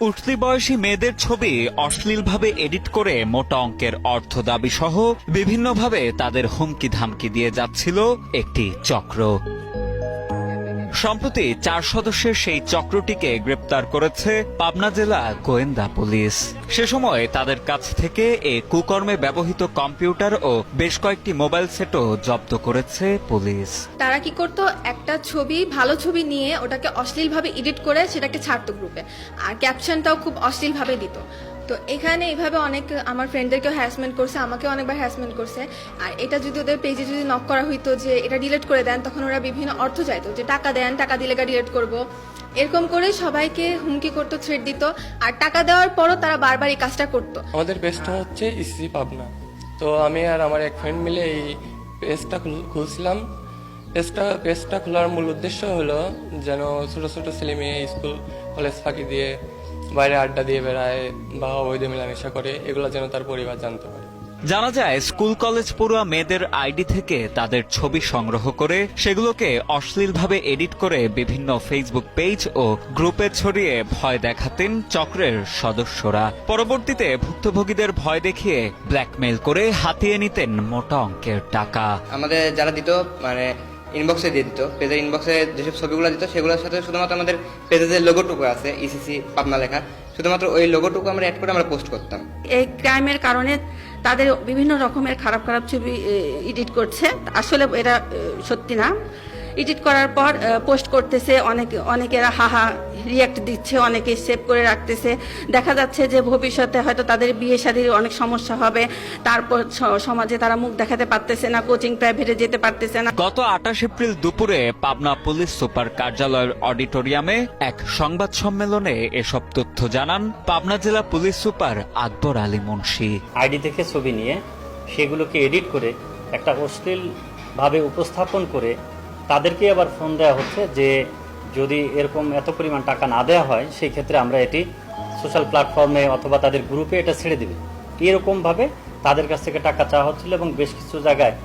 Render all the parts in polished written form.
উঠতি বয়সী মেয়েদের ছবি অশ্লীলভাবে এডিট করে মোটা অঙ্কের অর্থ দাবি সহ বিভিন্নভাবে তাদের হুমকি ধামকি দিয়ে যাচ্ছিল একটি চক্র। সম্প্রতি 4 সদস্যের সেই চক্রটিকে গ্রেপ্তার করেছে পাবনা জেলা গোয়েন্দা পুলিশ। সে সময় তাদের কাছ থেকে কুকর্মে ব্যবহৃত কম্পিউটার ও বেশ কয়েকটি মোবাইল সেটও জব্দ করেছে পুলিশ। তারা কি করতো, একটা ছবি, ভালো ছবি নিয়ে ওটাকে অশ্লীলভাবে এডিট করে সেটাকে ছাড়তো গ্রুপে, আর ক্যাপশনটাও খুব অশ্লীলভাবে দিত। তো এখানে এইভাবে অনেক আমার ফ্রেন্ডদেরকেও হ্যারাসমেন্ট করছে, আমাকেও অনেকবার হ্যারাসমেন্ট করছে। আর এটা যদি ওদের পেজে যদি নক করা হইতো যে এটা ডিলিট করে দেন, তখন ওরা বিভিন্ন অর্থ চাইতো যে টাকা দেন, টাকা দিলে ডিলিট করব, এরকম করে সবাইকে হুমকি করতো, থ্রেট দিত। আর টাকা দেওয়ার পরও তারা বারবার এই কাজটা করতো। আমাদের পেজটা হচ্ছে ইসি পাবনা। তো আমি আর আমার এক ফ্রেন্ড মিলে এই পেজটা খুলছিলাম। পেজটা খোলার মূল উদ্দেশ্য হলো যেন ছোট ছোট ছেলে মেয়ে স্কুল কলেজ ফাঁকি দিয়ে বাইরে আড্ডা দিয়ে বেড়ায় বা অবৈধ মেলামেশা করে, এগুলো যেন তার পরিবার জানতে পারে। জানা যায়, স্কুল কলেজ পড়ুয়া মেয়েদের আইডি থেকে তাদের ছবি সংগ্রহ করে সেগুলোকে অশ্লীলভাবে এডিট করে বিভিন্ন ফেসবুক পেজ ও গ্রুপে ছড়িয়ে ভয় দেখাতেন চক্রের সদস্যরা। পরবর্তীতে ভুক্তভোগীদের ভয় দেখিয়ে ব্ল্যাকমেইল করে হাতিয়ে নিতেন মোটা অঙ্কের টাকা। আমাদের যারা দিত মানে ইনবক্সে দিয়ে দিত, পেজের ইনবক্সে যেসব ছবিগুলো দিত সেগুলোর সাথে শুধুমাত্র আমাদের পেজের যে লোগোটুকু আছে ইসিসি পাবনা লেখা, শুধুমাত্র ওই লোগোটুকু আমরা অ্যাড করে আমরা পোস্ট করতাম। এই ক্রাইমের কারণে তাদের বিভিন্ন রকমের খারাপ খারাপ ছবি এডিট করছে, আসলে এটা সত্যি না। এডিট করার পর পোস্ট করতেছে, অনেকেরা হাহা রিয়াক্ট দিচ্ছে, অনেকে সেভ করে রাখতেছে। দেখা যাচ্ছে যে ভবিষ্যতে হয়তো তাদের বিয়ে শাদীর অনেক সমস্যা হবে, তারপর সমাজে তারা মুখ দেখাতে পারতেছে না, কোচিং প্রাইভেটে যেতে পারতেছে না। গত 28 এপ্রিল দুপুরে পাবনা পুলিশ সুপার কার্যালয়ের অডিটোরিয়ামে এক সংবাদ সম্মেলনে এসব তথ্য জানান পাবনা জেলা police super Akbar Ali Munshi. ID থেকে ছবি নিয়ে সেগুলোকে এডিট করে একটা অশ্লীল ভাবে উপস্থাপন করে তাদেরকে আবার ফোন দেওয়া হচ্ছে যে যদি এরকম এত পরিমাণ টাকা না দেওয়া হয় সেই ক্ষেত্রে আমরা এটি সোশ্যাল প্ল্যাটফর্মে অথবা তাদের গ্রুপে এটা ছেড়ে দিবে। এরকম ভাবে তাদের কাছ থেকে টাকা চাওয়া হচ্ছিল এবং বেশ কিছু জায়গায়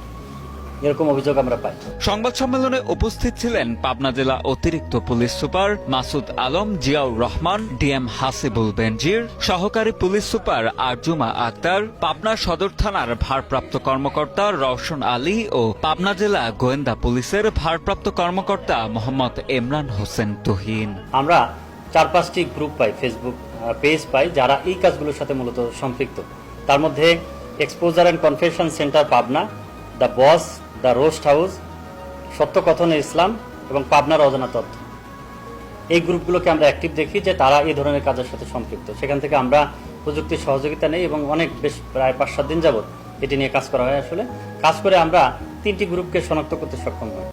এরকম অভিযোগ আমরা পাই। সংবাদ সম্মেলনে উপস্থিত ছিলেন পাবনা জেলা অতিরিক্ত police super Masud Alam, Ziaur Rahman, DM Hasibul Benazir, সহকারী পুলিশ সুপার আরজুমা আক্তার, পাবনা সদর থানার ভারপ্রাপ্ত কর্মকর্তা রওশন আলী ও পাবনা জেলা গোয়েন্দা পুলিশের ভারপ্রাপ্ত কর্মকর্তা মোহাম্মদ ইমরান হোসেন তুহিন। আমরা 4-5টি গ্রুপ পাই, ফেসবুক পেজ পাই যারা এই কাজগুলোর সাথে মূলত সম্পৃক্ত। তার মধ্যে exposure and confession centre Pabna, the boss, the roast house, সত্যকথনের ইসলাম এবং পাবনার অজানা তথ্য, এই গ্রুপগুলোকে আমরা অ্যাক্টিভ দেখি যে তারা এই ধরনের কাজের সাথে সম্পৃক্ত। সেখান থেকে আমরা প্রযুক্তির সহযোগিতা নেই এবং অনেক বেশ প্রায় 5-7 দিন যাবত এটি নিয়ে কাজ করা হয়। আসলে কাজ করে আমরা 3টি গ্রুপকে শনাক্ত করতে সক্ষম হই।